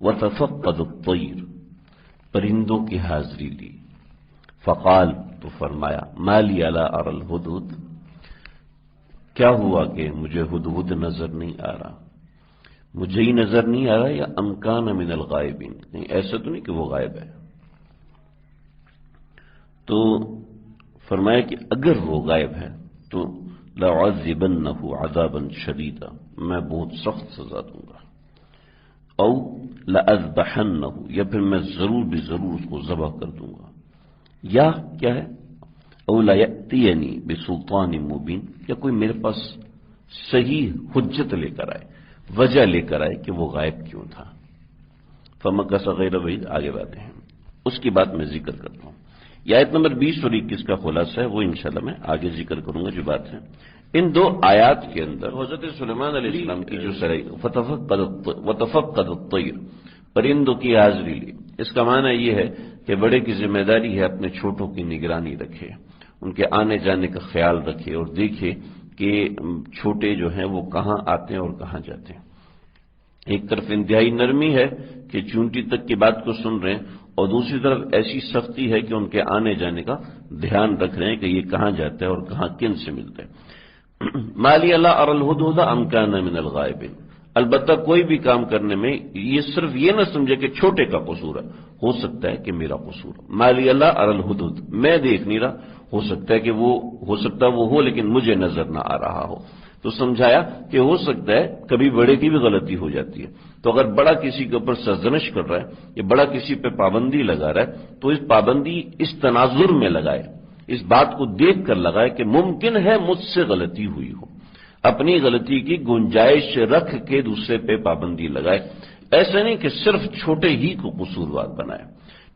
وتفقد الطیر، پرندوں کی حاضری لی، فقال، تو فرمایا، ما لی الا اری الہدہد، کیا ہوا کہ مجھے ہدہد نظر نہیں آ رہا، مجھے ہی نظر نہیں آ رہا، یا امکان من الغائبین، نہیں ایسا تو نہیں کہ وہ غائب ہے۔ تو فرمایا کہ اگر وہ غائب ہے تو لأعذبنہ عذابا شدیدا، میں بہت سخت سزا دوں گا، او لأذبحنہ، یا پھر میں ضرور بھی ضرور اس کو ذبح کر دوں گا، یا کیا ہے، او لایأتینی بسلطان مبین، یا کوئی میرے پاس صحیح حجت لے کر آئے، وجہ لے کر آئے کہ وہ غائب کیوں تھا۔ فمکث غیر بعید، آگے باتیں ہیں، اس کی بات میں ذکر کرتا ہوں۔ یہ آیت نمبر 20 اور 21 کا خلاصہ ہے، وہ انشاءاللہ میں آگے ذکر کروں گا جو بات ہے۔ ان دو آیات کے اندر حضرت سلیمان علیہ السلام کی جو سرائی وتفقد الطیر، پرندوں کی حاضری لی، اس کا معنی یہ ہے کہ بڑے کی ذمہ داری ہے اپنے چھوٹوں کی نگرانی رکھے، ان کے آنے جانے کا خیال رکھے، اور دیکھے کہ چھوٹے جو ہیں وہ کہاں آتے ہیں اور کہاں جاتے ہیں۔ ایک طرف انتہائی نرمی ہے کہ چونٹی تک کی بات کو سن رہے ہیں، اور دوسری طرف ایسی سختی ہے کہ ان کے آنے جانے کا دھیان رکھ رہے ہیں کہ یہ کہاں جاتا ہے اور کہاں کن سے ملتا ہے۔ ما لی الا اری الہدہد ام کان من الغائبین، البتہ کوئی بھی کام کرنے میں یہ صرف یہ نہ سمجھے کہ چھوٹے کا قصور ہے، ہو سکتا ہے کہ میرا قصور ہے۔ ما لی الا اری الہدہد، میں دیکھ نہیں رہا، ہو سکتا ہے کہ وہ ہو لیکن مجھے نظر نہ آ رہا ہو۔ تو سمجھایا کہ ہو سکتا ہے کبھی بڑے کی بھی غلطی ہو جاتی ہے، تو اگر بڑا کسی کے اوپر سرزنش کر رہا ہے یا بڑا کسی پہ پابندی لگا رہا ہے تو اس پابندی اس تناظر میں لگائے، اس بات کو دیکھ کر لگائے کہ ممکن ہے مجھ سے غلطی ہوئی ہو، اپنی غلطی کی گنجائش رکھ کے دوسرے پہ پابندی لگائے، ایسا نہیں کہ صرف چھوٹے ہی کو قصوروار بنائے۔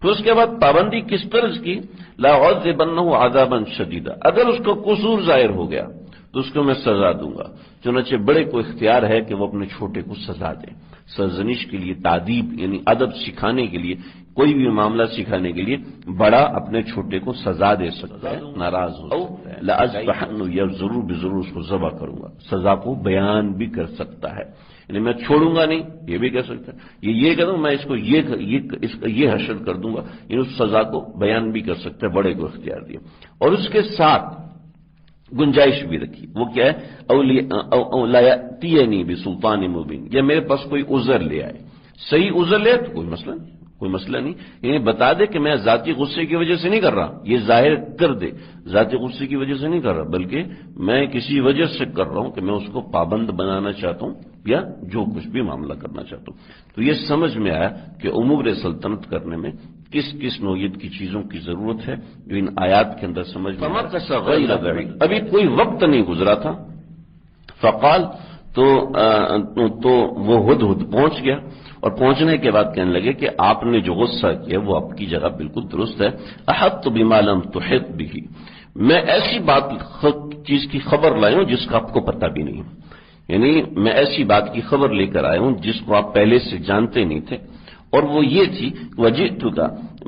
پھر اس کے بعد پابندی کس طرح کی، لأعذبنہ عذابا شدیدا، اگر اس کا قصور ظاہر ہو گیا تو اس کو میں سزا دوں گا۔ چنانچہ بڑے کو اختیار ہے کہ وہ اپنے چھوٹے کو سزا دے، سرزنش کے لیے، تعدیب یعنی ادب سکھانے کے لیے، کوئی بھی معاملہ سکھانے کے لیے بڑا اپنے چھوٹے کو سزا دے سکتا ہے، ناراض ہو سکتا ہے۔ لأذبحنہ، یا ضرور بھی ضرور اس کو ذبح کروں گا، سزا کو بیان بھی کر سکتا ہے، یعنی میں چھوڑوں گا نہیں یہ بھی کہہ سکتا ہے، یہ کہہ دوں میں اس کو یہ حشر کر دوں گا، یعنی اس سزا کو بیان بھی کر سکتا ہے، بڑے کو اختیار دیا۔ اور اس کے ساتھ گنجائش بھی رکھی، وہ کیا ہے، او لایأتینی بسلطان مبین، یا میرے پاس کوئی عذر لے آئے، صحیح عذر لے تو کوئی مسئلہ نہیں، یعنی بتا دے کہ میں ذاتی غصے کی وجہ سے نہیں کر رہا، یہ ظاہر کر دے ذاتی غصے کی وجہ سے نہیں کر رہا، بلکہ میں کسی وجہ سے کر رہا ہوں کہ میں اس کو پابند بنانا چاہتا ہوں یا جو کچھ بھی معاملہ کرنا چاہتا ہوں۔ تو یہ سمجھ میں آیا کہ امور سلطنت کرنے میں کس کس نوعیت کی چیزوں کی ضرورت ہے، جو ان آیات کے اندر سمجھ میں آیا۔ ابھی کوئی وقت نہیں گزرا تھا، فقال، تو وہ ہدہد پہنچ گیا، اور پہنچنے کے بعد کہنے لگے کہ آپ نے جو غصہ کیا وہ آپ کی جگہ بالکل درست ہے، احطت بما لم تحط به، میں ایسی چیز کی خبر لایا ہوں جس کا آپ کو پتہ بھی نہیں، یعنی میں ایسی بات کی خبر لے کر آیا ہوں جس کو آپ پہلے سے جانتے نہیں تھے، اور وہ یہ تھی، وجئتک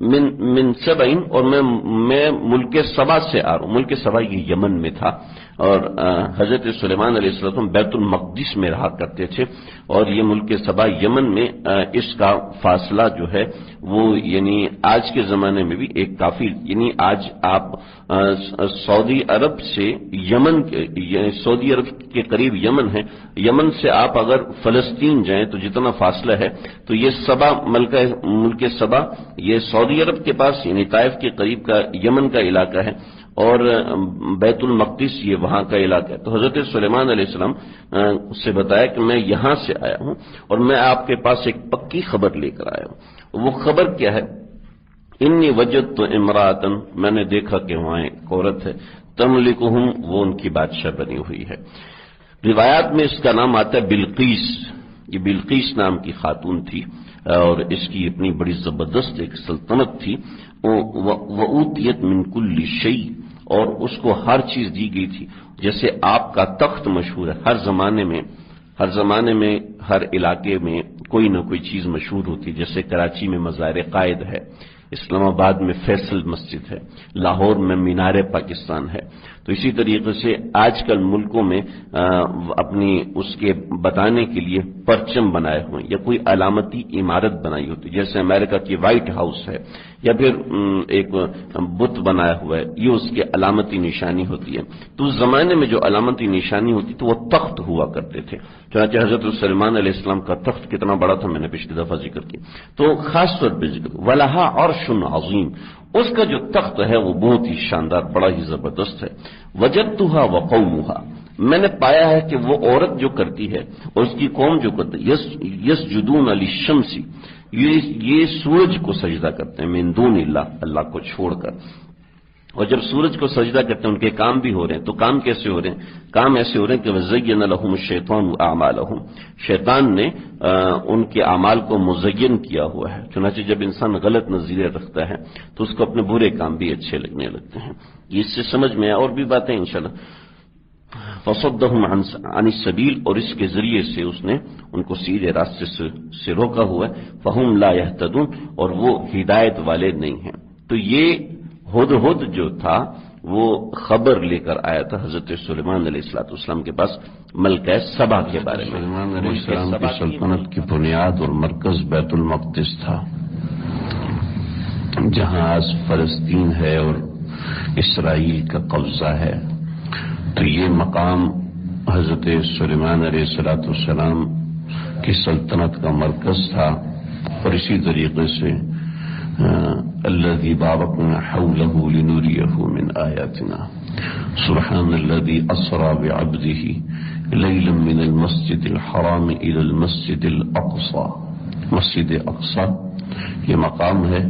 من سبع، اور میں ملک سبا سے آ رہا ہوں۔ ملک سبا یہ یمن میں تھا، اور حضرت سلیمان علیہ السلام بیت المقدس میں رہا کرتے تھے، اور یہ ملک سبا یمن میں اس کا فاصلہ جو ہے وہ یعنی آج کے زمانے میں بھی ایک کافی، یعنی آج آپ سعودی عرب سے یمن، سعودی عرب کے قریب یمن ہے، یمن سے آپ اگر فلسطین جائیں تو جتنا فاصلہ ہے، تو یہ سبا ملک سبا یہ سعودی عرب کے پاس یعنی طائف کے قریب کا یمن کا علاقہ ہے، اور بیت المقدس یہ وہاں کا علاقہ ہے۔ تو حضرت سلیمان علیہ السلام سے بتایا کہ میں یہاں سے آیا ہوں اور میں آپ کے پاس ایک پکی خبر لے کر آیا ہوں۔ وہ خبر کیا ہے، انی وجدت امرأۃ، میں نے دیکھا کہ وہاں ایک عورت ہے، تملکہم، وہ ان کی بادشاہ بنی ہوئی ہے۔ روایات میں اس کا نام آتا ہے بلقیس، یہ بلقیس نام کی خاتون تھی، اور اس کی اپنی بڑی زبردست ایک سلطنت تھی، وَأُوتِيَتْ مِنْ كُلِّ شَيْءٍ، اور اس کو ہر چیز دی گئی تھی، جیسے آپ کا تخت مشہور ہے، ہر زمانے میں ہر علاقے میں کوئی نہ کوئی چیز مشہور ہوتی، جیسے کراچی میں مزار قائد ہے، اسلام آباد میں فیصل مسجد ہے، لاہور میں مینار پاکستان ہے۔ تو اسی طریقے سے آج کل ملکوں میں اپنی اس کے بتانے کے لیے پرچم بنائے ہوئے یا کوئی علامتی عمارت بنائی ہوتی، جیسے امریکہ کی وائٹ ہاؤس ہے یا پھر ایک بت بنایا ہوا ہے، یہ اس کی علامتی نشانی ہوتی ہے۔ تو اس زمانے میں جو علامتی نشانی ہوتی تو وہ تخت ہوا کرتے تھے، چنانچہ حضرت سلیمان علیہ السلام کا تخت کتنا بڑا تھا میں نے پچھلی دفعہ ذکر کیا، تو خاص طور پہ ذکر وَلَهَا عَرْشٌ عَظِيمٌ، اس کا جو تخت ہے وہ بہت ہی شاندار، بڑا ہی زبردست ہے۔ وَجَدتُّهَا وَقَوْمُهَا، میں نے پایا ہے کہ وہ عورت جو کرتی ہے اور اس کی قوم جو کرتی ہے، یسجدون للشمس، یہ سورج کو سجدہ کرتے ہیں، من دون اللہ، اللہ کو چھوڑ کر۔ اور جب سورج کو سجدہ کرتے ہیں ان کے کام بھی ہو رہے ہیں، تو کام کیسے ہو رہے ہیں؟ کام ایسے ہو رہے ہیں کہ وَزَيَّنَ لَهُمُ الشَّيْطَانُ أَعْمَالَهُمْ، شیطان نے ان کے اعمال کو مزین کیا ہوا ہے۔ چنانچہ جب انسان غلط نظریے رکھتا ہے تو اس کو اپنے برے کام بھی اچھے لگنے لگتے ہیں۔ اس سے سمجھ میں اور بھی باتیں انشاءاللہ۔ فَصَدَّهُمْ عَنِ السَّبِيلِ، اور اس کے ذریعے سے اس نے ان کو سیدھے راستے سے روکا ہوا ہے۔ فَهُمْ لَا يَهْتَدُونَ، اور وہ ہدایت والے نہیں ہیں۔ تو یہ ہدہد جو تھا وہ خبر لے کر آیا تھا حضرت سلیمان علیہ السلام کے پاس ملکہ سبا کے بارے میں۔ سلیمان علیہ السلام کی سلطنت کی بنیاد اور مرکز بیت المقدس تھا، جہاں آج فلسطین ہے اور اسرائیل کا قبضہ ہے۔ تو یہ مقام حضرت سلیمان علیہ السلام کی سلطنت کا مرکز تھا، اور اسی طریقے سے الذي باركنا حوله لنريه من آياتنا سبحان الذي أسرى بعبده ليلا من المسجد الحرام إلى المسجد الأقصى، مسجد اقصی یہ مقام ہے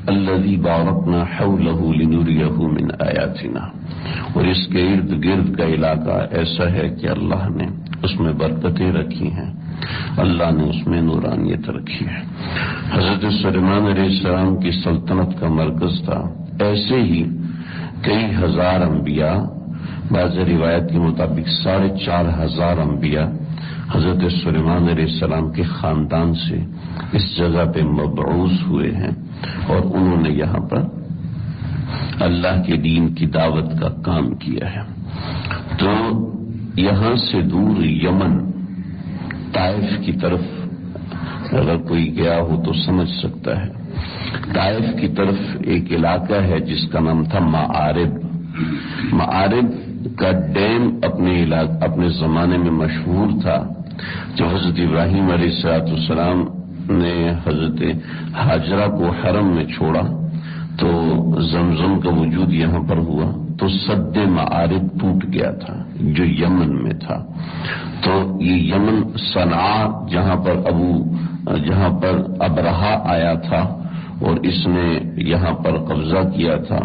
الذي باركنا حوله لنريه من آياتنا، اور اس کے ارد گرد کا علاقہ ایسا ہے کہ اللہ نے اس میں برکتیں رکھی ہیں، اللہ نے اس میں نورانیت رکھی ہے۔ حضرت سلیمان علیہ السلام کی سلطنت کا مرکز تھا۔ ایسے ہی کئی ہزار انبیاء، بعض روایت کے مطابق 4,500 انبیاء حضرت سلیمان علیہ السلام کے خاندان سے اس جگہ پہ مبعوث ہوئے ہیں، اور انہوں نے یہاں پر اللہ کے دین کی دعوت کا کام کیا ہے۔ تو یہاں سے دور یمن طائف کی طرف اگر کوئی گیا ہو تو سمجھ سکتا ہے، طائف کی طرف ایک علاقہ ہے جس کا نام تھا معارب۔ معارب کا ڈیم اپنے زمانے میں مشہور تھا۔ جب حضرت ابراہیم علیہ السلام نے حضرت ہاجرہ کو حرم میں چھوڑا تو زمزم کا وجود یہاں پر ہوا، تو سد معارب ٹوٹ گیا تھا جو یمن میں تھا۔ تو یہ یمن صنعاء جہاں پر ابرہا آیا تھا اور اس نے یہاں پر قبضہ کیا تھا،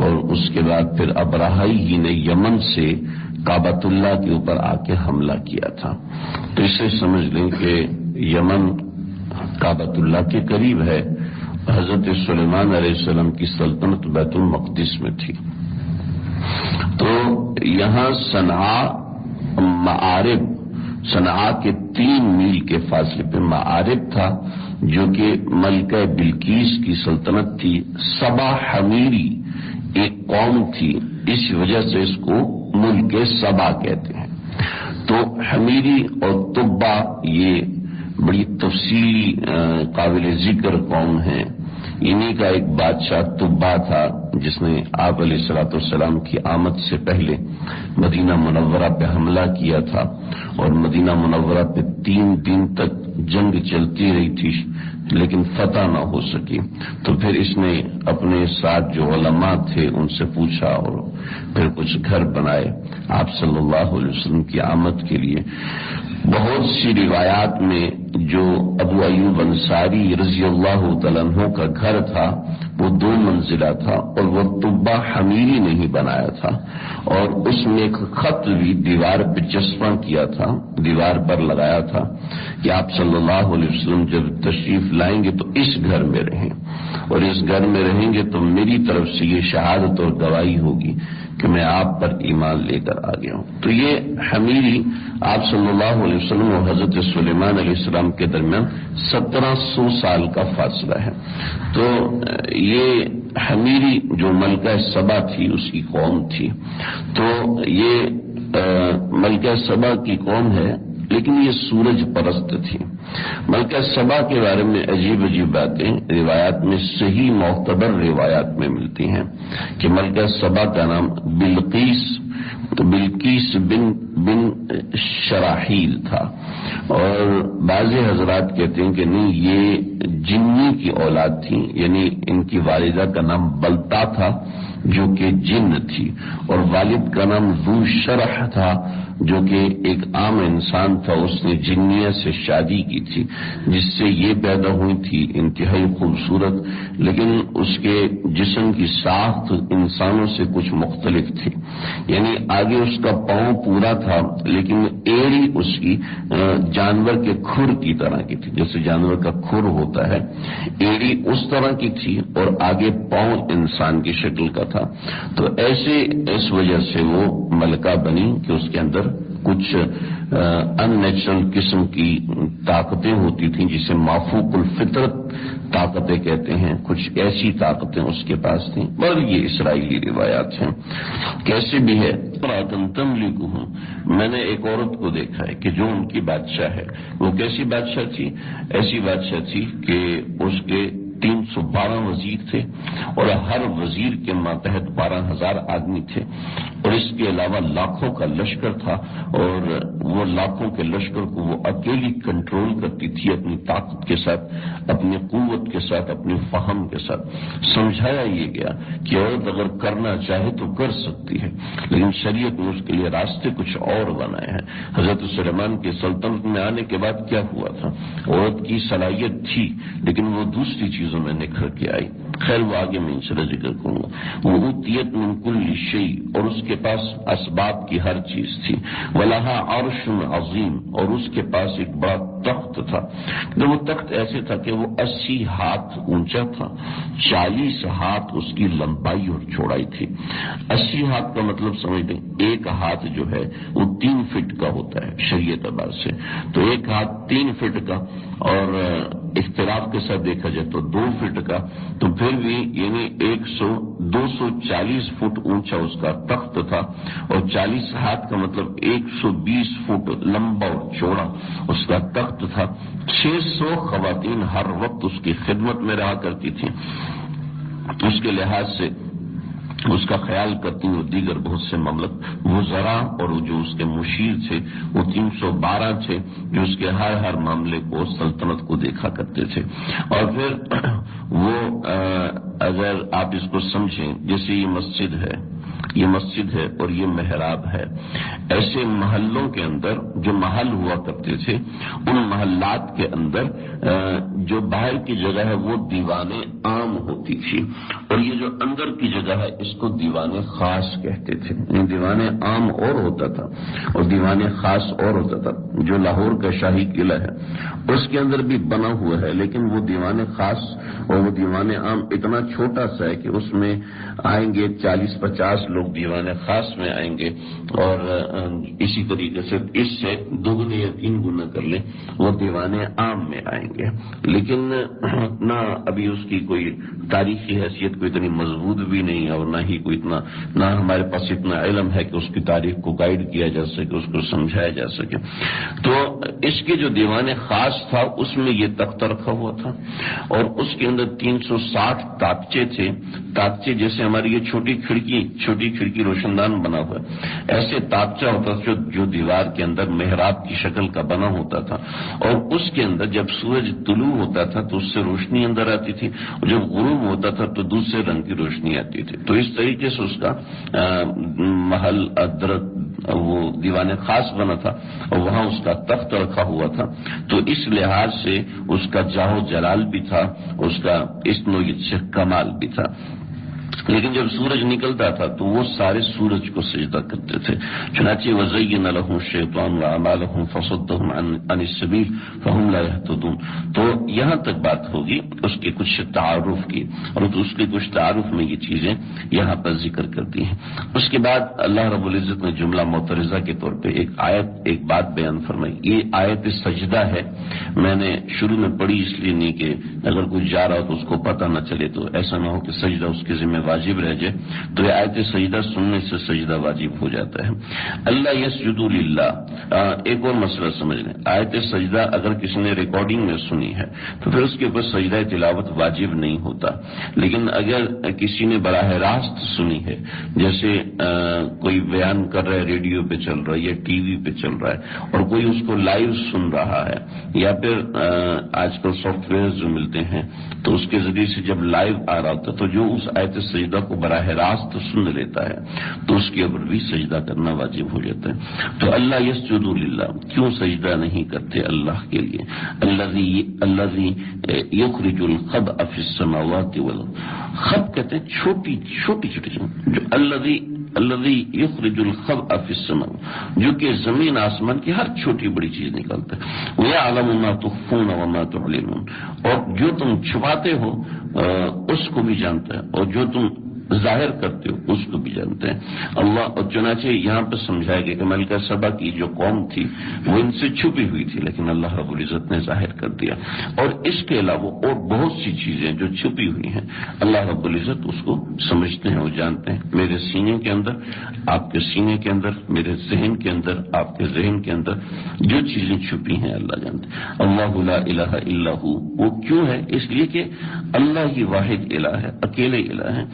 اور اس کے بعد پھر ابرہا ہی نے یمن سے کعبۃ اللہ کے اوپر آ کے حملہ کیا تھا۔ تو اسے سمجھ لیں کہ یمن کعبۃ اللہ کے قریب ہے۔ حضرت سلیمان علیہ السلام کی سلطنت بیت المقدس میں تھی۔ تو یہاں صنعاء کے 3 میل کے فاصلے پہ معارب تھا، جو کہ ملکہ بلقیس کی سلطنت تھی۔ سبا حمیری ایک قوم تھی، اس وجہ سے اس کو ملک سبا کہتے ہیں۔ تو حمیری اور طبا یہ بڑی تفصیلی قابل ذکر قوم ہیں۔ انہی کا ایک بادشاہ طبا تھا جس نے آپ علیہ السلام کی آمد سے پہلے مدینہ منورہ پہ حملہ کیا تھا، اور مدینہ منورہ پہ 3 دن تک جنگ چلتی رہی تھی لیکن فتح نہ ہو سکی۔ تو پھر اس نے اپنے ساتھ جو علماء تھے ان سے پوچھا اور پھر کچھ گھر بنائے آپ صلی اللہ علیہ وسلم کی آمد کے لیے۔ بہت سی روایات میں جو ابو ایوب انصاری رضی اللہ تعالیٰ عنہ کا گھر تھا وہ 2 منزلہ تھا، اور وہ طبا حمیری نے ہی بنایا تھا، اور اس میں ایک خط بھی دیوار پہ چسپاں کیا تھا، دیوار پر لگایا تھا کہ آپ صلی اللہ علیہ وسلم جب تشریف لائیں گے تو اس گھر میں رہیں، اور اس گھر میں رہیں گے تو میری طرف سے یہ شہادت اور گواہی ہوگی کہ میں آپ پر ایمان لے کر آ گیا ہوں۔ تو یہ حمیری آپ صلی اللہ علیہ وسلم اور حضرت سلیمان علیہ السلام کے درمیان 1700 سال کا فاصلہ ہے۔ تو یہ حمیری جو ملکہ سبا تھی اس کی قوم تھی، تو یہ ملکہ سبا کی قوم ہے، لیکن یہ سورج پرست تھی۔ ملکہ سبا کے بارے میں عجیب عجیب باتیں روایات میں، صحیح معتبر روایات میں ملتی ہیں کہ ملکہ سبا کا نام بلقیس بن شراحیل تھا، اور بعض حضرات کہتے ہیں کہ نہیں، یہ جنی کی اولاد تھی، یعنی ان کی والدہ کا نام بلتا تھا جو کہ جن تھی، اور والد کا نام ذو شرح تھا جو کہ ایک عام انسان تھا، اس نے جنیہ سے شادی کی تھی جس سے یہ پیدا ہوئی تھی، انتہائی خوبصورت، لیکن اس کے جسم کی ساخت انسانوں سے کچھ مختلف تھی، یعنی آگے اس کا پاؤں پورا تھا لیکن ایڑی اس کی جانور کے کھر کی طرح کی تھی، جیسے جانور کا کھر ہوتا ہے، ایڑی اس طرح کی تھی اور آگے پاؤں انسان کی شکل کا تھا۔ تو ایسے اس وجہ سے وہ ملکہ بنی کہ اس کے اندر کچھ ان نیچرل قسم کی طاقتیں ہوتی تھیں جسے مافوق الفطرت طاقتیں کہتے ہیں، کچھ ایسی طاقتیں اس کے پاس تھیں، اور یہ اسرائیلی روایات ہیں۔ کیسے بھی ہے، میں نے ایک عورت کو دیکھا ہے کہ جو ان کی بادشاہ ہے، وہ کیسی بادشاہ تھی؟ ایسی بادشاہ تھی کہ اس کے 312 وزیر تھے، اور ہر وزیر کے ماتحت 12,000 آدمی تھے، اور اس کے علاوہ لاکھوں کا لشکر تھا، اور وہ لاکھوں کے لشکر کو وہ اکیلی کنٹرول کرتی تھی، اپنی طاقت کے ساتھ، اپنی قوت کے ساتھ، اپنی فہم کے ساتھ۔ سمجھایا یہ گیا کہ عورت اگر کرنا چاہے تو کر سکتی ہے، لیکن شریعت نے اس کے لیے راستے کچھ اور بنائے ہیں۔ حضرت سلیمان کی سلطنت میں آنے کے بعد کیا ہوا تھا؟ عورت کی صلاحیت تھی لیکن وہ دوسری چیزوں میں نکھر کے آئی، خیر وہ آگے میں انشاءاللہ ذکر کروں گا۔ وہ اوتیت من کل شیء، اور اس کے پاس اسباب کی ہر چیز تھی، ولہا عرش عظیم، اور اس کے پاس ایک بڑا تخت تھا۔ وہ تخت ایسے تھا کہ وہ 80 ہاتھ اونچا تھا، 40 ہاتھ اس کی لمبائی اور چوڑائی تھی۔ 80 ہاتھ کا مطلب سمجھ لیں، ایک ہاتھ جو ہے وہ 3 فٹ کا ہوتا ہے شریعت اعتبار سے، تو ایک ہاتھ 3 فٹ کا، اور اختلاف کے ساتھ دیکھا جائے تو 2 فٹ کا، تو پھر بھی یعنی 240 فٹ اونچا اس کا تخت تھا، اور 40 ہاتھ کا مطلب 120 فٹ لمبا اور چوڑا اس کا تخت تھا۔ 600 خواتین ہر وقت اس کی خدمت میں رہا کرتی تھیں، اس کے لحاظ سے اس کا خیال کرتی ہوئی دیگر بہت سے وزراء اور جو اس کے مشیر تھے وہ 312 تھے جو اس کے ہر معاملے کو، سلطنت کو دیکھا کرتے تھے۔ اور پھر وہ اگر آپ اس کو سمجھیں، جیسے یہ مسجد ہے اور یہ محراب ہے، ایسے محلوں کے اندر جو محل ہوا کرتے تھے، ان محلات کے اندر جو باہر کی جگہ ہے وہ دیوان عام ہوتی تھی، اور یہ جو اندر کی جگہ ہے اس کو دیوان خاص کہتے تھے۔ دیوان عام اور ہوتا تھا اور دیوان خاص اور ہوتا تھا۔ جو لاہور کا شاہی قلعہ ہے اس کے اندر بھی بنا ہوا ہے، لیکن وہ دیوان خاص اور وہ دیوان عام اتنا چھوٹا سا ہے کہ اس میں آئیں گے 40-50 لوگ دیوان خاص میں آئیں گے، اور اسی طریقے سے اس سے 2 یا 3 گنا کر لیں وہ دیوان عام میں آئیں گے، لیکن نہ ابھی اس کی کوئی تاریخی حیثیت کو اتنی مضبوط بھی نہیں، اور نہ ہی کوئی نہ ہمارے پاس اتنا علم ہے کہ اس کی تاریخ کو گائیڈ کیا جا سکے، اس کو سمجھایا جا سکے۔ تو اس کے جو دیوان خاص تھا اس میں یہ تخت رکھا ہوا تھا، اور اس کے اندر 360 تاکچے تھے، تاکچے جیسے ہماری یہ چھوٹی کھڑکی روشن دان بنا ہوا ہے، ایسے تاکچہ ہوتا تھا جو دیوار کے اندر محراب کی شکل کا بنا ہوتا تھا، اور اس کے اندر جب سورج طلوع ہوتا تھا تو اس سے روشنی اندر آتی تھی، اور جب غروب ہوتا تھا تو دوسرے رنگ کی روشنی آتی تھی۔ تو اس طریقے سے اس کا محل وہ دیوان خاص بنا تھا، اور وہاں اس کا تخت رکھا ہوا تھا، تو اس لحاظ سے اس کا جاہ و جلال بھی تھا، اس کا اس نوعیت سے کمال بھی تھا۔ لیکن جب سورج نکلتا تھا تو وہ سارے سورج کو سجدہ کرتے تھے. چنانچہ وَزَيَّنَ لَهُمُ الشَّيْطَانُ أَعْمَالَهُمْ فَصَدَّهُمْ عَنِ السَّبِيلِ فَهُمْ لَا يَهْتَدُونَ. تو یہاں تک بات ہوگی اس کے کچھ تعارف کی، اور اس کے کچھ تعارف میں یہ چیزیں یہاں پر ذکر کرتی ہیں. اس کے بعد اللہ رب العزت نے جملہ معترضہ کے طور پہ ایک بات بیان فرمائی. یہ آیت سجدہ ہے، میں نے شروع میں پڑھی اس لیے نہیں کہ اگر کوئی جا رہا ہو تو اس کو پتہ نہ چلے، تو ایسا نہ ہو کہ سجدہ اس کے ذمہ واجب رہ جائے. تو یہ آیت سجدہ سننے سے سجدہ واجب ہو جاتا ہے. اللہ یسجدوا للہ. ایک اور مسئلہ سمجھ لیں، آیت سجدہ اگر کسی نے ریکارڈنگ میں سنی ہے تو پھر اس کے اوپر سجدہ تلاوت واجب نہیں ہوتا. لیکن اگر کسی نے براہ راست سنی ہے، جیسے کوئی بیان کر رہا ہے، ریڈیو پہ چل رہا ہے یا ٹی وی پہ چل رہا ہے، اور کوئی اس کو لائیو سن رہا ہے، یا پھر آج کل سافٹ ویئر جو ملتے ہیں تو اس کے ذریعے سے جب لائیو آ رہا ہوتا ہے تو جو اس آیت سجدہ کو براہ راست سن لیتا ہے تو اس کے اوپر بھی سجدہ کرنا واجب ہو جاتا ہے. تو اللہ یسجدوا للہ، کیوں سجدہ نہیں کرتے اللہ کے لیے؟ الذی یخرج الخبء فی السماوات والارض. خب کہتے ہیں چھوٹی چھوٹی جو الذی یخرج الخبء فی السماوات، جو کہ زمین آسمان کی ہر چھوٹی بڑی چیز نکالتا ہے. ویعلم ما تخفون وما تعلنون، اور جو تم چھپاتے ہو اس کو بھی جانتا ہے، اور جو تم ظاہر کرتے ہو اس کو بھی جانتے ہیں اللہ. اور چنانچہ یہاں پہ سمجھایا گیا کہ ملکہ سبا کی جو قوم تھی وہ ان سے چھپی ہوئی تھی، لیکن اللہ رب العزت نے ظاہر کر دیا. اور اس کے علاوہ اور بہت سی چیزیں جو چھپی ہوئی ہیں اللہ رب العزت اس کو سمجھتے ہیں اور جانتے ہیں. میرے سینے کے اندر، آپ کے سینے کے اندر، میرے ذہن کے اندر، آپ کے ذہن کے اندر جو چیزیں چھپی ہیں اللہ جانتے ہیں. اللہ لا الہ الا ہو. وہ کیوں ہے؟ اس لیے کہ اللہ ہی واحد الہ ہے، اکیلے الہ ہے،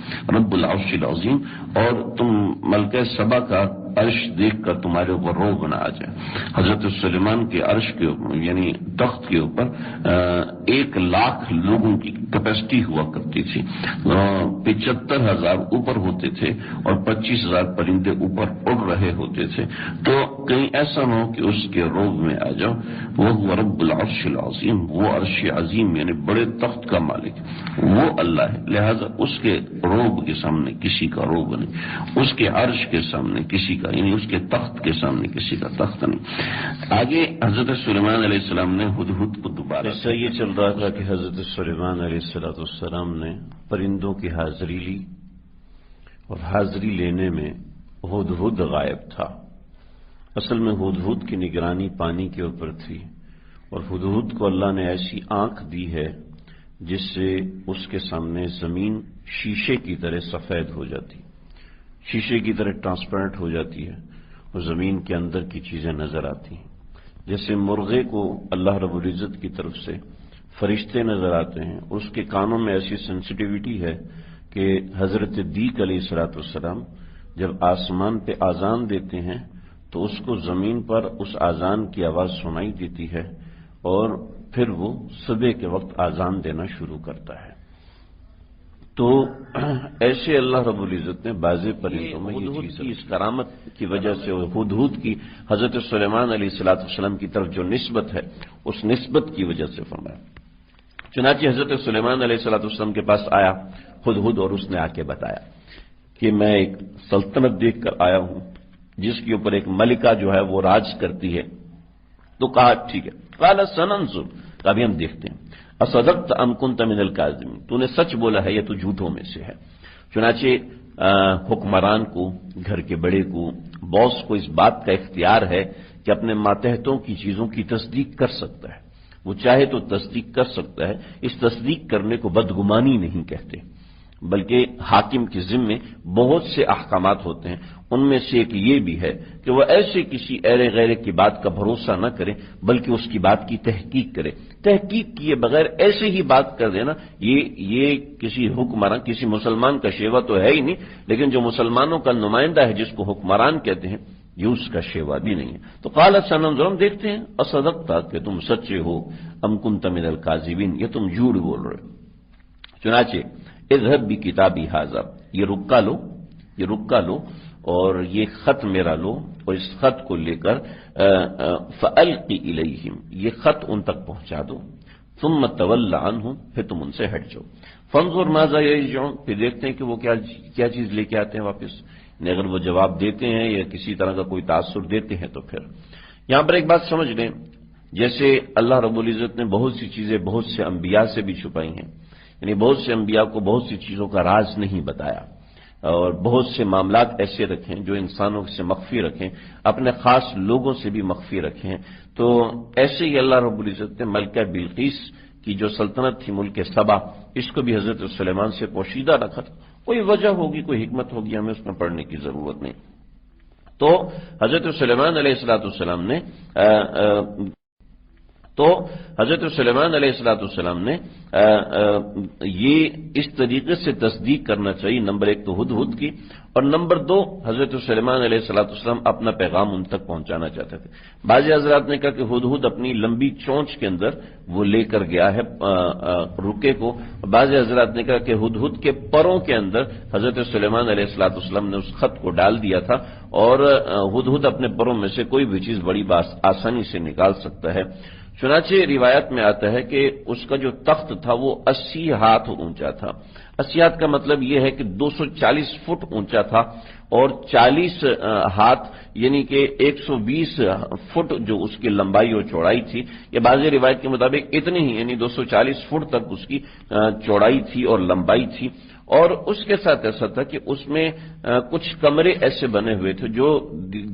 رب العرش العظیم. اور تم ملکہ سبا کا عرش دیکھ کر تمہارے اوپر روب نہ آ جائے. حضرت سلیمان کے عرش کے اوپر یعنی تخت کے اوپر 1,00,000 لوگوں کی کیپیسٹی ہوا کرتی تھی. 75,000 اوپر ہوتے تھے اور 25,000 پرندے اوپر اڑ رہے ہوتے تھے. تو کہیں ایسا نہ ہو کہ اس کے روب میں آ جاؤ. وہ رب العرش العظیم، وہ عرش عظیم یعنی بڑے تخت کا مالک وہ اللہ ہے. لہذا اس کے روب کے سامنے کسی کا روب نہیں، اس کے عرش کے سامنے کسی کا یعنی اس کے تخت کے سامنے کسی کا تخت نہیں. آگے حضرت سلیمان علیہ السلام نے ہدہد کو دوبارہ ایسا یہ چل رہا تھا کہ حضرت سلیمان علیہ السلام نے پرندوں کی حاضری لی، اور حاضری لینے میں ہدہد غائب تھا. اصل میں ہدہد کی نگرانی پانی کے اوپر تھی، اور ہدہد کو اللہ نے ایسی آنکھ دی ہے جس سے اس کے سامنے زمین شیشے کی طرح سفید ہو جاتی، شیشے کی طرح ٹرانسپیرنٹ ہو جاتی ہے، اور زمین کے اندر کی چیزیں نظر آتی ہیں. جیسے مرغے کو اللہ رب العزت کی طرف سے فرشتے نظر آتے ہیں، اور اس کے کانوں میں ایسی سینسٹیوٹی ہے کہ حضرت دیق علیہ السلام جب آسمان پہ آذان دیتے ہیں تو اس کو زمین پر اس آذان کی آواز سنائی دیتی ہے، اور پھر وہ صبح کے وقت آذان دینا شروع کرتا ہے. تو ایسے اللہ رب العزت نے بعض پرندوں میں یہ چیز کی، اس کرامت کی وجہ سے ہدہد کی حضرت سلیمان علیہ السلام کی طرف جو نسبت ہے اس نسبت کی وجہ سے فرمایا. چنانچہ حضرت سلیمان علیہ السلام کے پاس آیا ہدہد، اور اس نے آ کے بتایا کہ میں ایک سلطنت دیکھ کر آیا ہوں جس کے اوپر ایک ملکہ جو ہے وہ راج کرتی ہے. تو کہا ٹھیک ہے. قال سننظر، ابھی ہم دیکھتے ہیں. اصدقت ام کنت من الکاذبین، تو نے سچ بولا ہے یا تو جھوٹوں میں سے ہے. چنانچہ حکمران کو، گھر کے بڑے کو، باس کو اس بات کا اختیار ہے کہ اپنے ماتحتوں کی چیزوں کی تصدیق کر سکتا ہے. وہ چاہے تو تصدیق کر سکتا ہے. اس تصدیق کرنے کو بدگمانی نہیں کہتے، بلکہ حاکم کے ذمے بہت سے احکامات ہوتے ہیں. ان میں سے ایک یہ بھی ہے کہ وہ ایسے کسی ایرے غیرے کی بات کا بھروسہ نہ کرے، بلکہ اس کی بات کی تحقیق کرے. تحقیق کیے بغیر ایسے ہی بات کر دینا یہ کسی حکمران، کسی مسلمان کا شیوا تو ہے ہی نہیں، لیکن جو مسلمانوں کا نمائندہ ہے جس کو حکمران کہتے ہیں یہ اس کا شیوا بھی نہیں ہے. تو قال سننظر، ہم دیکھتے ہیں اصدقت کہ تم سچے ہو، ام کنت من الکاذبین یا تم جھوٹ بول رہے ہو. چنانچہ اذهب بکتابی ھذا، یہ رکا لو اور یہ خط میرا لو، اور اس خط کو لے کر فألقی الیہم، یہ خط ان تک پہنچا دو. ثم تول عنہم، پھر تم ان سے ہٹ جاؤ، فانظر ماذا یرجعون، پھر دیکھتے ہیں کہ وہ کیا چیز لے کے آتے ہیں واپس، اگر وہ جواب دیتے ہیں یا کسی طرح کا کوئی تاثر دیتے ہیں تو پھر یہاں پر ایک بات سمجھ لیں، جیسے اللہ رب العزت نے بہت سی چیزیں بہت سے انبیاء سے بھی چھپائی ہیں، یعنی بہت سے انبیاء کو بہت سی چیزوں کا راز نہیں بتایا، اور بہت سے معاملات ایسے رکھیں جو انسانوں سے مخفی رکھیں، اپنے خاص لوگوں سے بھی مخفی رکھیں، تو ایسے ہی اللہ رب العزت نے ملکہ بلقیس کی جو سلطنت تھی ملک سبا، اس کو بھی حضرت سلیمان سے پوشیدہ رکھا تھا، کوئی وجہ ہوگی، کوئی حکمت ہوگی، ہمیں اس میں پڑھنے کی ضرورت نہیں۔ تو حضرت سلیمان علیہ السلام نے یہ اس طریقے سے تصدیق کرنا چاہیے، نمبر ایک تو ہدہد کی، اور نمبر دو حضرت سلیمان علیہ السلام اپنا پیغام ان تک پہنچانا چاہتے تھے۔ بعض حضرات نے کہا کہ ہدہد اپنی لمبی چونچ کے اندر وہ لے کر گیا ہے رکے کو، بعض حضرات نے کہا کہ ہدہد کے پروں کے اندر حضرت سلیمان علیہ السلام نے اس خط کو ڈال دیا تھا، اور ہدہد اپنے پروں میں سے کوئی بھی چیز بڑی آسانی سے نکال سکتا ہے۔ چنانچہ روایت میں آتا ہے کہ اس کا جو تخت تھا وہ 80 ہاتھ اونچا تھا۔ 80 ہاتھ کا مطلب یہ ہے کہ 240 فٹ اونچا تھا، اور 40 ہاتھ یعنی کہ 120 فٹ جو اس کی لمبائی اور چوڑائی تھی، یا بعض روایت کے مطابق اتنی ہی، یعنی 240 فٹ تک اس کی چوڑائی تھی اور لمبائی تھی۔ اور اس کے ساتھ ایسا تھا کہ اس میں کچھ کمرے ایسے بنے ہوئے تھے جو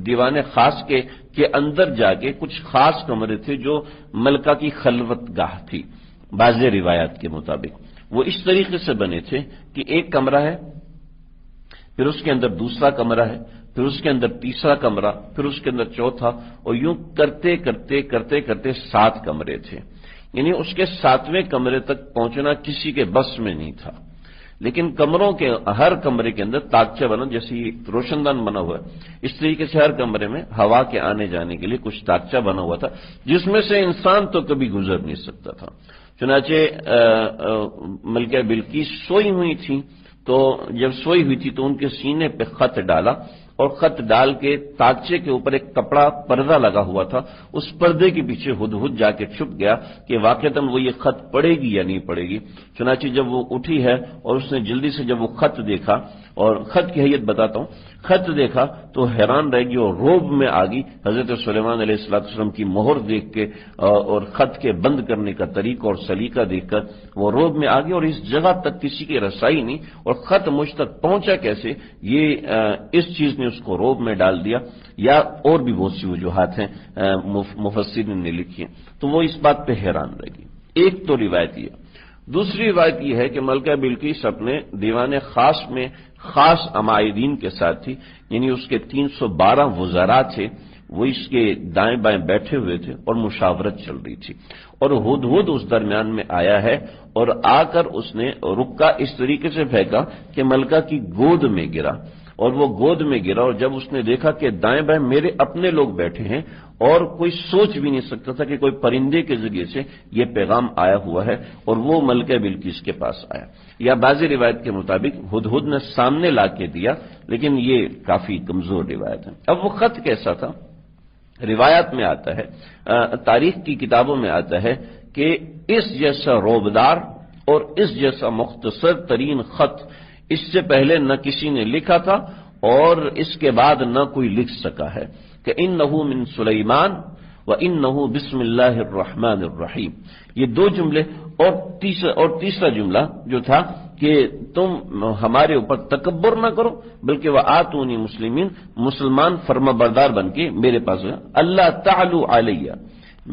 دیوان خاص کے اندر جا کے کچھ خاص کمرے تھے جو ملکہ کی خلوت گاہ تھی، بعض روایات کے مطابق وہ اس طریقے سے بنے تھے کہ ایک کمرہ ہے، پھر اس کے اندر دوسرا کمرہ ہے، پھر اس کے اندر تیسرا کمرہ، پھر اس کے اندر چوتھا، اور یوں کرتے کرتے 7 کمرے تھے، یعنی اس کے 7ویں کمرے تک پہنچنا کسی کے بس میں نہیں تھا۔ لیکن کمروں کے ہر کمرے کے اندر تاکچہ بنا، جیسے روشن دان بنا ہوا ہے، اس طریقے سے ہر کمرے میں ہوا کے آنے جانے کے لیے کچھ تاکچہ بنا ہوا تھا، جس میں سے انسان تو کبھی گزر نہیں سکتا تھا۔ چنانچہ ملکہ بلقیس سوئی ہوئی تھی، تو جب سوئی ہوئی تھی تو ان کے سینے پہ خط ڈالا، اور خط ڈال کے تاکچے کے اوپر ایک کپڑا پردہ لگا ہوا تھا، اس پردے کے پیچھے ہدہد جا کے چھپ گیا کہ واقعتاً وہ یہ خط پڑھے گی یا نہیں پڑھے گی۔ چنانچہ جب وہ اٹھی ہے اور اس نے جلدی سے جب وہ خط دیکھا، اور خط کی حیت بتاتا ہوں، خط دیکھا تو حیران رہ گئی اور روب میں آ گئی، حضرت سلیمان علیہ السلام کی مہر دیکھ کے اور خط کے بند کرنے کا طریقہ اور سلیقہ دیکھ کر وہ روب میں آ گئی، اور اس جگہ تک کسی کی رسائی نہیں، اور خط مجھ تک پہنچا کیسے، یہ اس چیز نے اس کو روب میں ڈال دیا، یا اور بھی بہت سی وجوہات ہیں مفسرین نے لکھی ہیں، تو وہ اس بات پہ حیران رہ گئی۔ ایک تو روایت یہ، دوسری روایت یہ ہے کہ ملکہ بلقیس اپنے دیوان خاص میں خاص عمائدین کے ساتھ تھی، یعنی اس کے 312 وزراء تھے، وہ اس کے دائیں بائیں بیٹھے ہوئے تھے اور مشاورت چل رہی تھی، اور ہدہد اس درمیان میں آیا ہے، اور آ کر اس نے رکا اس طریقے سے پھینکا کہ ملکہ کی گود میں گرا، اور وہ گود میں گرا، اور جب اس نے دیکھا کہ دائیں بائیں میرے اپنے لوگ بیٹھے ہیں، اور کوئی سوچ بھی نہیں سکتا تھا کہ کوئی پرندے کے ذریعے سے یہ پیغام آیا ہوا ہے، اور وہ ملکہ بلقیس کے پاس آیا، یا بعض روایت کے مطابق ہدہد نے سامنے لا کے دیا، لیکن یہ کافی کمزور روایت ہے۔ اب وہ خط کیسا تھا؟ روایات میں آتا ہے، تاریخ کی کتابوں میں آتا ہے کہ اس جیسا روبدار اور اس جیسا مختصر ترین خط اس سے پہلے نہ کسی نے لکھا تھا، اور اس کے بعد نہ کوئی لکھ سکا ہے، کہ انہ من سلیمان و انہ بسم اللہ الرحمن الرحیم، یہ 2 جملے، اور تیسرا جملہ جو تھا کہ تم ہمارے اوپر تکبر نہ کرو، بلکہ وہ آتونی مسلمین، مسلمان فرما بردار بن کے میرے پاس ہے، اللہ تعلو علیہ،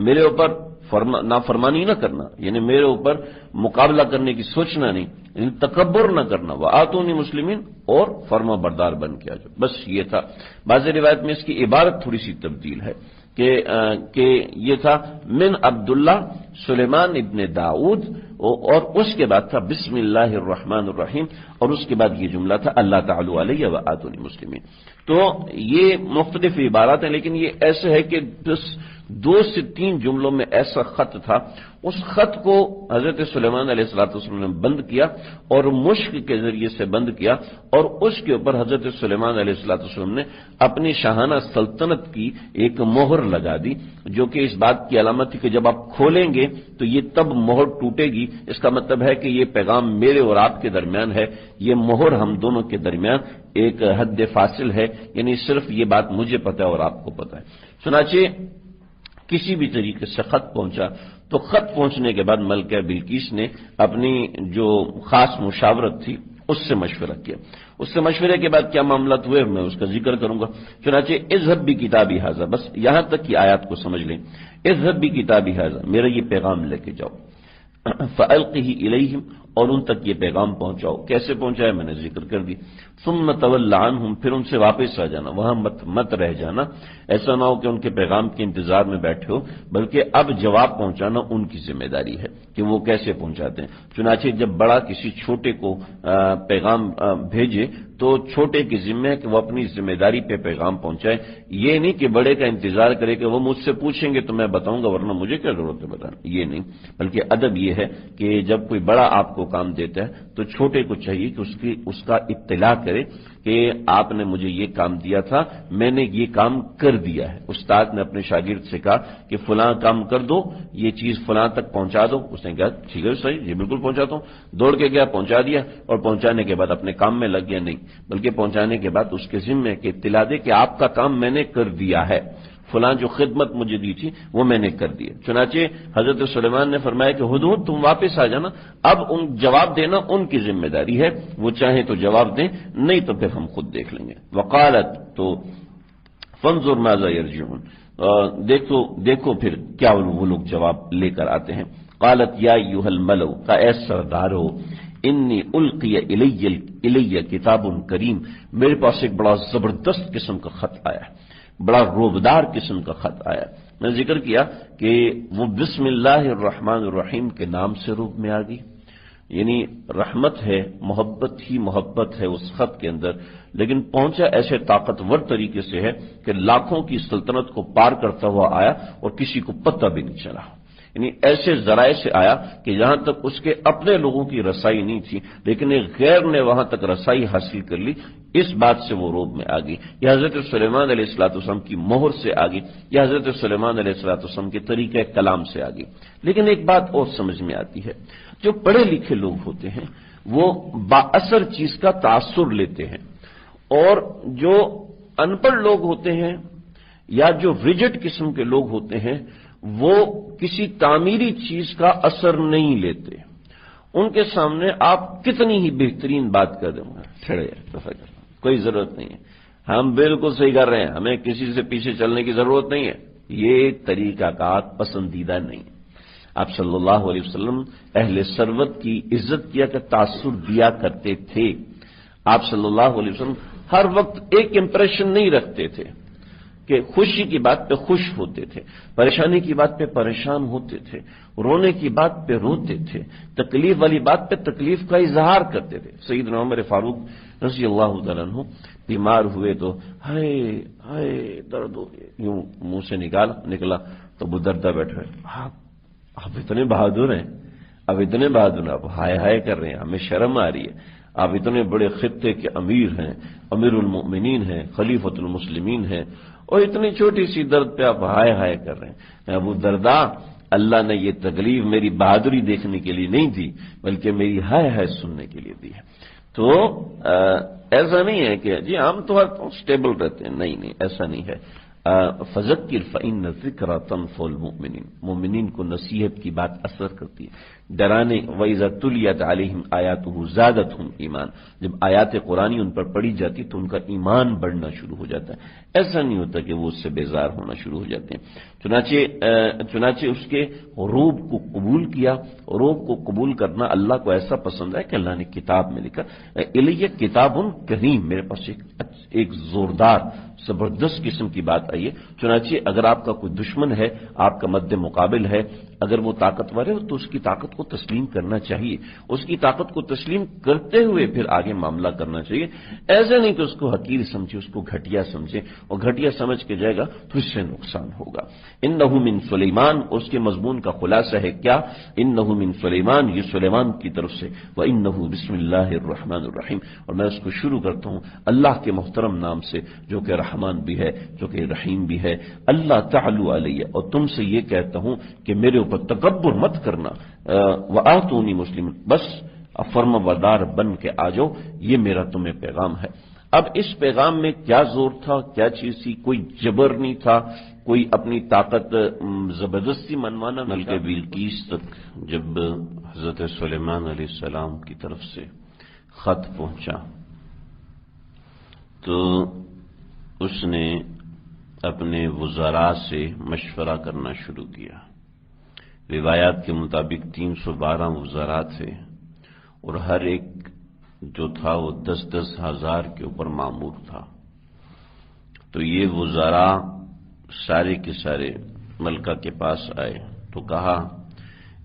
میرے اوپر نافرمانی نہ کرنا، یعنی میرے اوپر مقابلہ کرنے کی سوچنا نہیں، یعنی تکبر نہ کرنا، وہ آتونی مسلمین، اور فرما بردار بن کے آ جاؤ، بس یہ تھا۔ بعض روایت میں اس کی عبارت تھوڑی سی تبدیل ہے کہ یہ تھا من عبداللہ سلیمان ابن داؤد، اور اس کے بعد تھا بسم اللہ الرحمن الرحیم، اور اس کے بعد یہ جملہ تھا اللہ تعالی علیہ وآتونی مسلمین۔ تو یہ مختلف عبارات ہیں، لیکن یہ ایسے ہے کہ 2 سے 3 جملوں میں ایسا خط تھا، اس خط کو حضرت سلیمان علیہ السلام نے بند کیا اور مشک کے ذریعے سے بند کیا، اور اس کے اوپر حضرت سلیمان علیہ السلام نے اپنی شاہانہ سلطنت کی ایک مہر لگا دی، جو کہ اس بات کی علامت تھی کہ جب آپ کھولیں گے تو یہ تب مہر ٹوٹے گی، اس کا مطلب ہے کہ یہ پیغام میرے اور آپ کے درمیان ہے، یہ مہر ہم دونوں کے درمیان ایک حد فاصل ہے، یعنی صرف یہ بات مجھے پتہ ہے اور آپ کو پتہ ہے۔ چنانچہ کسی بھی طریقے سے خط پہنچا، تو خط پہنچنے کے بعد ملکہ بلقیس نے اپنی جو خاص مشاورت تھی اس سے مشورہ کیا۔ اس سے مشورے کے بعد کیا معاملات ہوئے میں اس کا ذکر کروں گا۔ چنانچہ اذهب بکتابی ھذا، بس یہاں تک کی آیات کو سمجھ لیں، اذهب بکتابی ھذا، میرا یہ پیغام لے کے جاؤ، فألقه الیہم، اور ان تک یہ پیغام پہنچاؤ۔ کیسے پہنچایا میں نے ذکر کر دی۔ ثم تول عنہم، پھر ان سے واپس آ جانا، وہاں مت رہ جانا، ایسا نہ ہو کہ ان کے پیغام کے انتظار میں بیٹھے ہو، بلکہ اب جواب پہنچانا ان کی ذمہ داری ہے کہ وہ کیسے پہنچاتے ہیں۔ چنانچہ جب بڑا کسی چھوٹے کو پیغام بھیجے تو چھوٹے کی ذمہ ہے کہ وہ اپنی ذمہ داری پہ پیغام پہنچائے، یہ نہیں کہ بڑے کا انتظار کرے کہ وہ مجھ سے پوچھیں گے تو میں بتاؤں گا ورنہ مجھے کیا ضرورت ہے بتانا، یہ نہیں، بلکہ ادب یہ ہے کہ جب کوئی بڑا آپ کو کام دیتا ہے تو چھوٹے کو چاہیے کہ اس کا اطلاع کرے کہ آپ نے مجھے یہ کام دیا تھا، میں نے یہ کام کر دیا ہے۔ استاد نے اپنے شاگرد سے کہا کہ فلاں کام کر دو، یہ چیز فلاں تک پہنچا دو، اس نے کہا ٹھیک ہے صحیح، یہ بالکل پہنچاتا ہوں، دوڑ کے گیا پہنچا دیا، اور پہنچانے کے بعد اپنے کام میں لگ گیا، نہیں بلکہ پہنچانے کے بعد اس کے ذمہ کہ اطلاع دے کہ آپ کا کام میں نے کر دیا ہے، فلاں جو خدمت مجھے دی تھی وہ میں نے کر دی۔ چنانچہ حضرت سلیمان نے فرمایا کہ ہدہد تم واپس آ جانا، اب ان جواب دینا ان کی ذمہ داری ہے، وہ چاہیں تو جواب دیں، نہیں تو پھر ہم خود دیکھ لیں گے۔ وقالت، تو فانظر ماذا یرجعون، دیکھو پھر کیا وہ لوگ جواب لے کر آتے ہیں۔ قالت یا ایھا الملؤ، کا اے سردارو، انی القی الی کتاب کریم، میرے پاس ایک بڑا زبردست قسم کا خط آیا ہے، بڑا روبدار قسم کا خط آیا۔ میں نے ذکر کیا کہ وہ بسم اللہ الرحمن الرحیم کے نام سے روپ میں آ گئی، یعنی رحمت ہے، محبت ہی محبت ہے اس خط کے اندر، لیکن پہنچا ایسے طاقتور طریقے سے ہے کہ لاکھوں کی سلطنت کو پار کرتا ہوا آیا اور کسی کو پتہ بھی نہیں چلا، یعنی ایسے ذرائع سے آیا کہ جہاں تک اس کے اپنے لوگوں کی رسائی نہیں تھی، لیکن ایک غیر نے وہاں تک رسائی حاصل کر لی، اس بات سے وہ روب میں آ گئی، یا حضرت سلیمان علیہ السلام کی مہر سے آ گئی، یا حضرت سلیمان علیہ السلام کے طریقہ کلام سے آ گئی۔ لیکن ایک بات اور سمجھ میں آتی ہے، جو پڑھے لکھے لوگ ہوتے ہیں وہ با اثر چیز کا تاثر لیتے ہیں، اور جو ان پڑھ لوگ ہوتے ہیں یا جو ریجڈ قسم کے لوگ ہوتے ہیں وہ کسی تعمیری چیز کا اثر نہیں لیتے، ان کے سامنے آپ کتنی ہی بہترین بات کر دیں گے، چھڑے کوئی ضرورت نہیں ہے، ہم بالکل صحیح کر رہے ہیں، ہمیں کسی سے پیچھے چلنے کی ضرورت نہیں ہے، یہ طریقہ کار پسندیدہ نہیں ہے۔ آپ صلی اللہ علیہ وسلم اہل ثروت کی عزت کیا کہ تاثر دیا کرتے تھے، آپ صلی اللہ علیہ وسلم ہر وقت ایک امپریشن نہیں رکھتے تھے کہ خوشی کی بات پہ خوش ہوتے تھے، پریشانی کی بات پہ پریشان ہوتے تھے، رونے کی بات پہ روتے تھے، تکلیف والی بات پہ تکلیف کا اظہار کرتے تھے۔ سیدنا عمر فاروق رضی اللہ تعالیٰ عنہ بیمار ہوئے تو ہائے ہائے درد ہو گئے، یوں منہ سے نکلا تو ابو دردہ بیٹھے، آپ اتنے بہادر ہیں، اب اتنے بہادر ہیں، آپ ہائے ہائے کر رہے ہیں، ہمیں شرم آ رہی ہے، آپ اتنے بڑے خطے کے امیر ہیں، امیر المؤمنین ہیں، خلیفۃ المسلمین ہیں، اور اتنی چھوٹی سی درد پہ آپ ہائے ہائے کر رہے ہیں۔ ابو درداء، اللہ نے یہ تکلیف میری بہادری دیکھنے کے لیے نہیں دی بلکہ میری ہائے ہائے سننے کے لیے دی ہے۔ تو ایسا نہیں ہے کہ جی عام طور پر سٹیبل رہتے ہیں، نہیں ایسا نہیں ہے۔ فذکر فإن الذکری تنفع المؤمنین، مومنین کو نصیحت کی بات اثر کرتی ہے، ڈرانے۔ وَإِذَا تُلِيَتْ عَلَيْهِمْ آيَاتُهُ زَادَتْهُمْ ایمان، جب آیات قرآنی ان پر پڑھی جاتی تو ان کا ایمان بڑھنا شروع ہو جاتا ہے، ایسا نہیں ہوتا کہ وہ اس سے بیزار ہونا شروع ہو جاتے ہیں۔ چنانچہ اس کے روب کو قبول کیا، روب کو قبول کرنا اللہ کو ایسا پسند ہے کہ اللہ نے کتاب میں لکھا الیہ کتاب کریم، میرے پاس ایک زوردار زبردست قسم کی بات آئی ہے۔ چنانچہ اگر آپ کا کوئی دشمن ہے، آپ کا مد مقابل ہے، اگر وہ طاقتور ہے تو اس کی طاقت طاقت کو تسلیم کرنا چاہیے، اس کی طاقت کو تسلیم کرتے ہوئے پھر آگے معاملہ کرنا چاہیے. ایسا نہیں کہ اس کو حقیر سمجھے، اس کو گھٹیا سمجھے اور گھٹیا سمجھ کے جائے گا تو اس سے نقصان ہوگا. انہ من سلیمان، اس کے مضمون کا خلاصہ ہے کیا؟ انہ من سلیمان، یہ سلیمان کی طرف سے، وانہ بسم اللہ الرحمن الرحیم، اور میں اس کو شروع کرتا ہوں اللہ کے محترم نام سے جو کہ رحمان بھی ہے، جو کہ رحیم بھی ہے. اللہ تعلو علیہ، اور تم سے یہ کہتا ہوں کہ میرے اوپر تکبر مت کرنا. وآتونی مسلم، بس فرما بردار بن کے آ جاؤ، یہ میرا تمہیں پیغام ہے. اب اس پیغام میں کیا زور تھا، کیا چیز تھی؟ کوئی جبر نہیں تھا، کوئی اپنی طاقت زبردستی منوانا، بلکہ بلقیس تک جب حضرت سلیمان علیہ السلام کی طرف سے خط پہنچا تو اس نے اپنے وزراء سے مشورہ کرنا شروع کیا. روایات کے مطابق 312 وزراء تھے اور ہر ایک جو تھا وہ 10-10 ہزار کے اوپر مامور تھا. تو یہ وزراء سارے کے سارے ملکہ کے پاس آئے تو کہا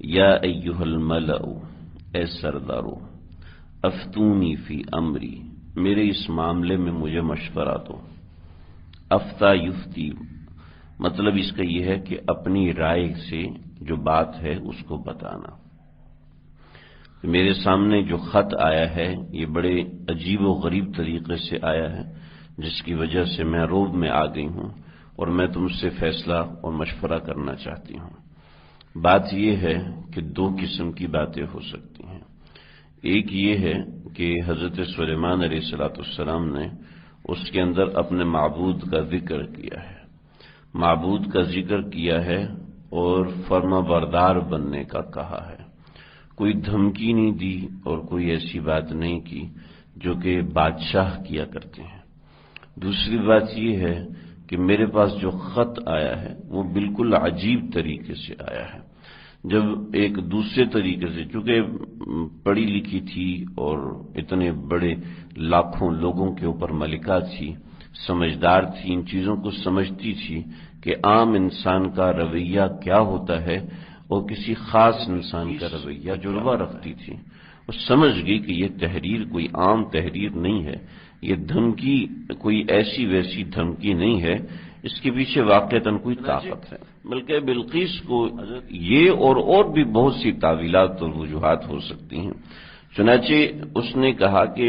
یا ایھا الملأ، اے سردارو، افتونی فی امری، میرے اس معاملے میں مجھے مشورہ دو. افتا یفتی، مطلب اس کا یہ ہے کہ اپنی رائے سے جو بات ہے اس کو بتانا. میرے سامنے جو خط آیا ہے یہ بڑے عجیب و غریب طریقے سے آیا ہے، جس کی وجہ سے میں روب میں آ گئی ہوں اور میں تم سے فیصلہ اور مشورہ کرنا چاہتی ہوں. بات یہ ہے کہ دو قسم کی باتیں ہو سکتی ہیں. ایک یہ ہے کہ حضرت سلیمان علیہ السلام نے اس کے اندر اپنے معبود کا ذکر کیا ہے، معبود کا ذکر کیا ہے اور فرما بردار بننے کا کہا ہے. کوئی دھمکی نہیں دی اور کوئی ایسی بات نہیں کی جو کہ بادشاہ کیا کرتے ہیں. دوسری بات یہ ہے کہ میرے پاس جو خط آیا ہے وہ بالکل عجیب طریقے سے آیا ہے. جب ایک دوسرے طریقے سے، چونکہ پڑھی لکھی تھی اور اتنے بڑے لاکھوں لوگوں کے اوپر ملکہ تھی، سمجھدار تھی، ان چیزوں کو سمجھتی تھی کہ عام انسان کا رویہ کیا ہوتا ہے اور کسی خاص انسان کا رویہ تجربہ رکھتی تھی. وہ سمجھ گئی کہ یہ تحریر کوئی عام تحریر نہیں ہے، یہ دھمکی کوئی ایسی ویسی دھمکی نہیں ہے، اس کے پیچھے واقعتاً کوئی طاقت ہے. بلکہ بلقیس کو یہ اور بھی بہت سی تعویلات اور وجوہات ہو سکتی ہیں. چنانچہ اس نے کہا کہ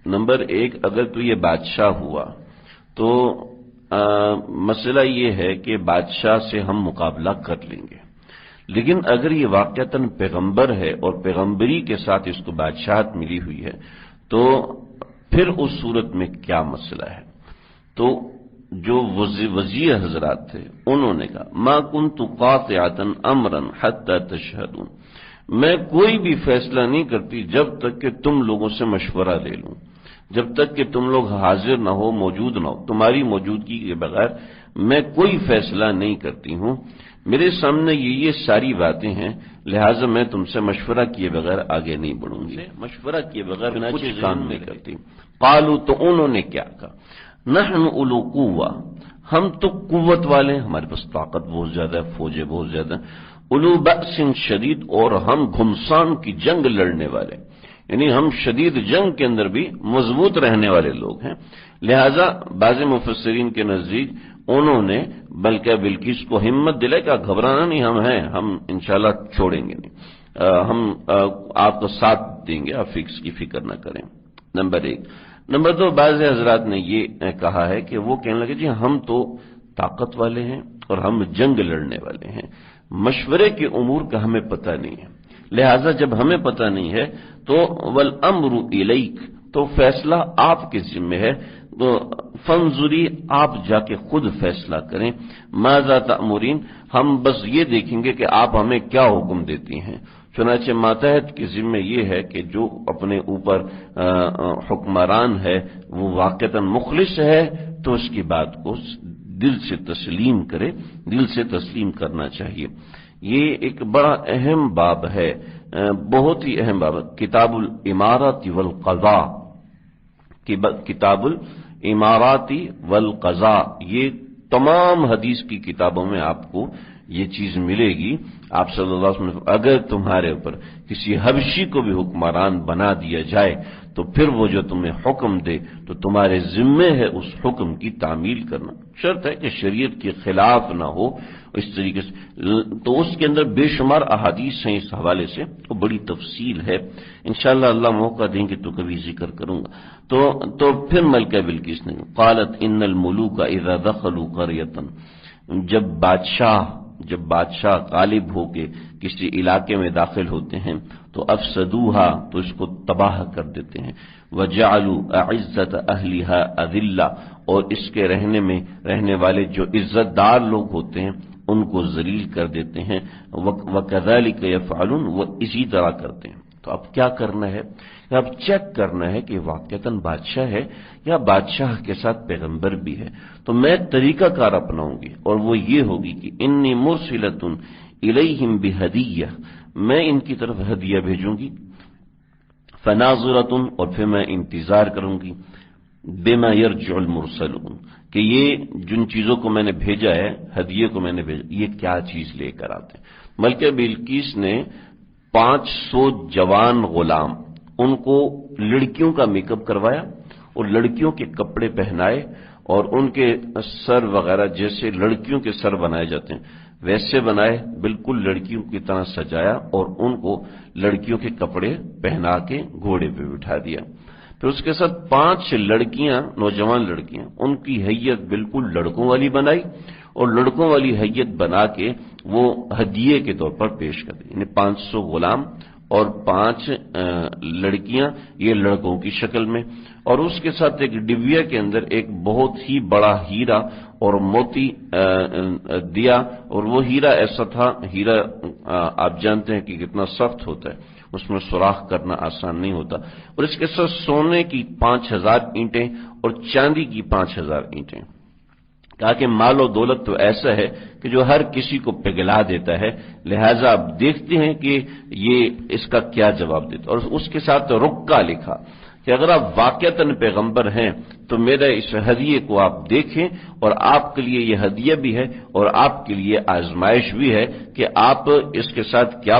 نمبر 1، اگر تو یہ بادشاہ ہوا تو مسئلہ یہ ہے کہ بادشاہ سے ہم مقابلہ کر لیں گے، لیکن اگر یہ واقعتاً پیغمبر ہے اور پیغمبری کے ساتھ اس کو بادشاہت ملی ہوئی ہے تو پھر اس صورت میں کیا مسئلہ ہے؟ تو جو وزیر حضرات تھے انہوں نے کہا ما کنت قاطعۃ امرا حتی تشہدون، میں کوئی بھی فیصلہ نہیں کرتی جب تک کہ تم لوگوں سے مشورہ لے لوں، جب تک کہ تم لوگ حاضر نہ ہو، موجود نہ ہو، تمہاری موجودگی کے بغیر میں کوئی فیصلہ نہیں کرتی ہوں. میرے سامنے یہ ساری باتیں ہیں، لہٰذا میں تم سے مشورہ کیے بغیر آگے نہیں بڑھوں گی، مشورہ کیے بغیر کچھ کام نہیں کرتی. قالوا، تو انہوں نے کیا کہا، نحن اولو قوہ، ہم تو قوت والے ہیں، ہمارے پاس طاقت بہت زیادہ ہے، فوجیں بہت زیادہ ہیں، اولو بأس شدید، اور ہم گھمسان کی جنگ لڑنے والے، یعنی ہم شدید جنگ کے اندر بھی مضبوط رہنے والے لوگ ہیں. لہذا بعض مفسرین کے نزدیک انہوں نے بلکہ بلقیس کو ہمت دلائی کہ گھبرانا نہیں، ہم ہیں، ہم انشاءاللہ چھوڑیں گے نہیں، ہم آپ کو ساتھ دیں گے، آپ کی فکر نہ کریں. نمبر 1. نمبر 2، بعض حضرات نے یہ کہا ہے کہ وہ کہنے لگے جی ہم تو طاقت والے ہیں اور ہم جنگ لڑنے والے ہیں، مشورے کے امور کا ہمیں پتہ نہیں ہے، لہذا جب ہمیں پتہ نہیں ہے تو والامر الیک، تو فیصلہ آپ کے ذمہ ہے، تو فانظری، آپ جا کے خود فیصلہ کریں. ماذا تأمرین، ہم بس یہ دیکھیں گے کہ آپ ہمیں کیا حکم دیتی ہیں. چنانچہ ماتحت کے ذمہ یہ ہے کہ جو اپنے اوپر حکمران ہے وہ واقعتاً مخلص ہے تو اس کی بات کو دل سے تسلیم کرے، دل سے تسلیم کرنا چاہیے. یہ ایک بڑا اہم باب ہے، بہت ہی اہم باب ہے. کتاب الامارات والقضاء، کتاب الامارات والقضاء، یہ تمام حدیث کی کتابوں میں آپ کو یہ چیز ملے گی. آپ صلی اللہ علیہ وسلم اگر تمہارے اوپر کسی حبشی کو بھی حکمران بنا دیا جائے تو پھر وہ جو تمہیں حکم دے تو تمہارے ذمے ہے اس حکم کی تعمیل کرنا. شرط ہے کہ شریعت کے خلاف نہ ہو اس طریقے سے. تو اس کے اندر بے شمار احادیث ہیں اس حوالے سے، وہ بڑی تفصیل ہے. انشاءاللہ اللہ موقع دیں گے تو کبھی ذکر کروں گا. تو پھر ملکہ بلقیس نے قالت ان الملوک اذا دخلوا قریۃ، جب بادشاہ غالب ہو کے کسی علاقے میں داخل ہوتے ہیں تو افسدوها، تو اس کو تباہ کر دیتے ہیں. وجعلوا اعزت اہلها اذلہ، اور اس کے رہنے والے جو عزت دار لوگ ہوتے ہیں ان کو ذلیل کر دیتے ہیں. وکذلک یفعلون، وہ اسی طرح کرتے ہیں. تو اب کیا کرنا ہے؟ اب چیک کرنا ہے کہ واقعتاً بادشاہ ہے یا بادشاہ کے ساتھ پیغمبر بھی ہے. تو میں طریقہ کار اپناؤں گی اور وہ یہ ہوگی کہ انی مرسلۃ الیہم بہدیہ، میں ان کی طرف ہدیہ بھیجوں گی. فناظرۃ، اور پھر میں انتظار کروں گی. بما یرجع المرسلون، کہ یہ جن چیزوں کو میں نے بھیجا ہے، ہدیے کو میں نے بھیجا، یہ کیا چیز لے کر آتے ہیں. ملکہ بلقیس نے 500 جوان غلام، ان کو لڑکیوں کا میک اپ کروایا اور لڑکیوں کے کپڑے پہنائے اور ان کے سر وغیرہ جیسے لڑکیوں کے سر بنائے جاتے ہیں ویسے بنائے، بالکل لڑکیوں کی طرح سجایا اور ان کو لڑکیوں کے کپڑے پہنا کے گھوڑے پہ بٹھا دیا. پھر اس کے ساتھ 5 لڑکیاں، نوجوان لڑکیاں، ان کی حیت بالکل لڑکوں والی بنائی اور لڑکوں والی حیت بنا کے وہ ہدیے کے طور پر پیش کر دی. یعنی 500 غلام اور 5 لڑکیاں یہ لڑکوں کی شکل میں، اور اس کے ساتھ ایک ڈبیا کے اندر ایک بہت ہی بڑا ہیرا اور موتی دیا. اور وہ ہیرا ایسا تھا، ہیرا آپ جانتے ہیں کہ کتنا سخت ہوتا ہے، اس میں سوراخ کرنا آسان نہیں ہوتا. اور اس کے ساتھ سونے کی 5000 اینٹیں اور چاندی کی 5000 اینٹیں. کہا کہ مال و دولت تو ایسا ہے کہ جو ہر کسی کو پگھلا دیتا ہے، لہذا آپ دیکھتے ہیں کہ یہ اس کا کیا جواب دیتا. اور اس کے ساتھ رکا لکھا کہ اگر آپ واقعتاً پیغمبر ہیں تو میرے اس ہدیے کو آپ دیکھیں، اور آپ کے لیے یہ ہدیہ بھی ہے اور آپ کے لیے آزمائش بھی ہے کہ آپ اس کے ساتھ کیا